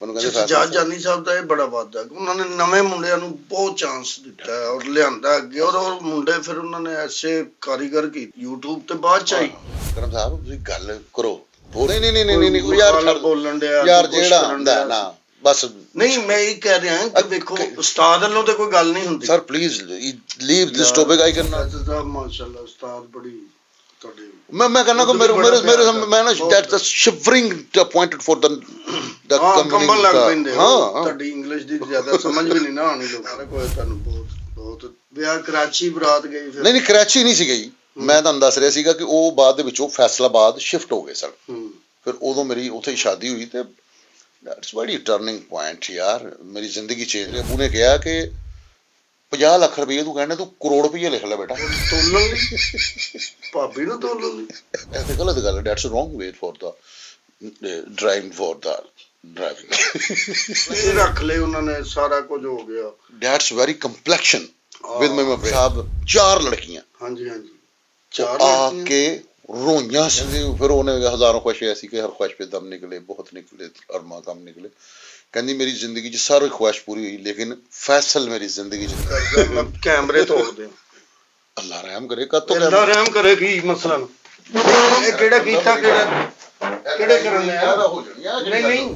ਮੈਨੂੰ ਕਹਿੰਦੇ ਜੱਜ ਜਾਨੀ ਸਾਹਿਬ ਦਾ ਇਹ ਬੜਾ ਵਾਧਾ, ਉਹਨਾਂ ਨੇ ਨਵੇਂ ਮੁੰਡਿਆਂ ਨੂੰ ਬਹੁਤ ਚਾਂਸ ਦਿੱਤਾ ਹੈ ਔਰ ਲਿਆਂਦਾ ਅੱਗੇ, ਔਰ ਉਹ ਮੁੰਡੇ ਫਿਰ ਉਹਨਾਂ ਨੇ ਐਸੇ ਕਾਰੀਗਰ ਕੀ YouTube ਤੇ ਬਾਅਦ ਚ ਆਈ। ਕਰਮ ਸਾਹਿਬ ਤੁਸੀਂ ਗੱਲ ਕਰੋ, ਨਹੀਂ ਯਾਰ ਬੋਲਣ ਡਿਆ ਯਾਰ, ਜਿਹੜਾ ਹੁੰਦਾ ਨਾ ਬਸ। ਨਹੀਂ ਮੈਂ ਇਹ ਕਹਿ ਰਿਹਾ ਕਿ ਵੇਖੋ ਉਸਤਾਦ ਵੱਲੋਂ ਤੇ ਕੋਈ ਗੱਲ ਨਹੀਂ ਹੁੰਦੀ। Sir please leave this topic. I can ਮਾਸ਼ਾਅੱਲਾ ਉਸਤਾਦ ਬੜੀ ਮੈਂ ਕਹਿੰਦਾ ਕਿ ਮੇਰੇ ਮੈਂ ਨਾ that's a shivering pointed for the ਕੰਬਲ ਲੱਗ ਪੈਂਦੇ। ਤੁਹਾਡੀ ਇੰਗਲਿਸ਼ ਦੀ ਜ਼ਿਆਦਾ ਸਮਝ ਵੀ ਨਹੀਂ ਨਾ ਆਣੀ ਲੋਕਾਂ ਨੇ। ਕੋਈ ਤੁਹਾਨੂੰ ਬਹੁਤ ਵਿਆਹ ਕਰਾਚੀ ਬਰਾਤ ਗਈ ਫਿਰ? ਨਹੀਂ ਕਰਾਚੀ ਨਹੀਂ ਸੀ ਗਈ, ਮੈਂ ਤੁਹਾਨੂੰ ਦੱਸ ਰਿਹਾ ਸੀਗਾ ਕਿ ਉਹ ਬਾਅਦ ਦੇ ਵਿੱਚੋਂ ਫੈਸਲਾਬਾਦ ਸ਼ਿਫਟ ਹੋ ਗਏ ਸਨ। ਫਿਰ ਉਦੋਂ ਮੇਰੀ ਉੱਥੇ ਸ਼ਾਦੀ ਹੋਈ ਤੇ ਦੈਟਸ ਵੈਰੀ ਟਰਨਿੰਗ ਪੁਆਇੰਟ ਯਾਰ, ਮੇਰੀ ਜ਼ਿੰਦਗੀ ਚੇਂਜ ਹੋਈ। ਉਹਨੇ ਕਿਹਾ ਕਿ 50 ਲੱਖ ਰੁਪਏ ਤੂੰ ਕਹਿੰਦਾ, ਤੂੰ ਕਰੋੜ ਰੁਪਏ ਲਿਖ ਲੈ ਬੇਟਾ ਤੋਲਣ ਲਈ, ਭਾਬੀ ਨੂੰ ਤੋਲਣ ਲਈ। ਇਹ ਤੇ ਗਲਤ ਗੱਲ ਹੈ। That's wrong way for the driving for the driving. ਰੱਖ ਲਏ ਉਹਨਾਂ ਨੇ, ਸਾਰਾ ਕੁਝ ਹੋ ਗਿਆ। That's very complexion with my ਸਾਹਿਬ। 4 ਲੜਕੀਆਂ, ਹਾਂਜੀ ਹਾਂਜੀ, 4 ਆ ਕੇ ਰੋਈਆਂ ਸੀ। ਫਿਰ ਉਹਨੇ ਹਜ਼ਾਰਾਂ ਖੁਆਇਸ਼ ਐਸੀ ਕਿ ਹਰ ਖੁਆਇਸ਼ ਪੇ ਦਮ ਨਿਕਲੇ, ਬਹੁਤ ਨਿਕਲੇ, ਅਰਮਾਂ ਕਮ ਨਿਕਲੇ। ਕਹਿੰਦੀ ਮੇਰੀ ਜ਼ਿੰਦਗੀ 'ਚ ਸਾਰੀ ਖੁਆਇਸ਼ ਪੂਰੀ ਹੋਈ, ਲੇਕਿਨ ਫੈਸਲ ਮੇਰੀ ਜ਼ਿੰਦਗੀ 'ਚ ਕੈਮਰੇ ਤੋੜ ਦੇ। ਅੱਲਾ ਰਹਿਮ ਕਰੇ। ਅੱਲਾ ਰਹਿਮ ਕਰੇ। ਕੀ ਮਸਲਾ ਇਹ ਕਿਹੜਾ ਕੀਤਾ, ਕਿਹੜੇ ਕਰਨ ਲਿਆ? ਨਹੀਂ ਨਹੀਂ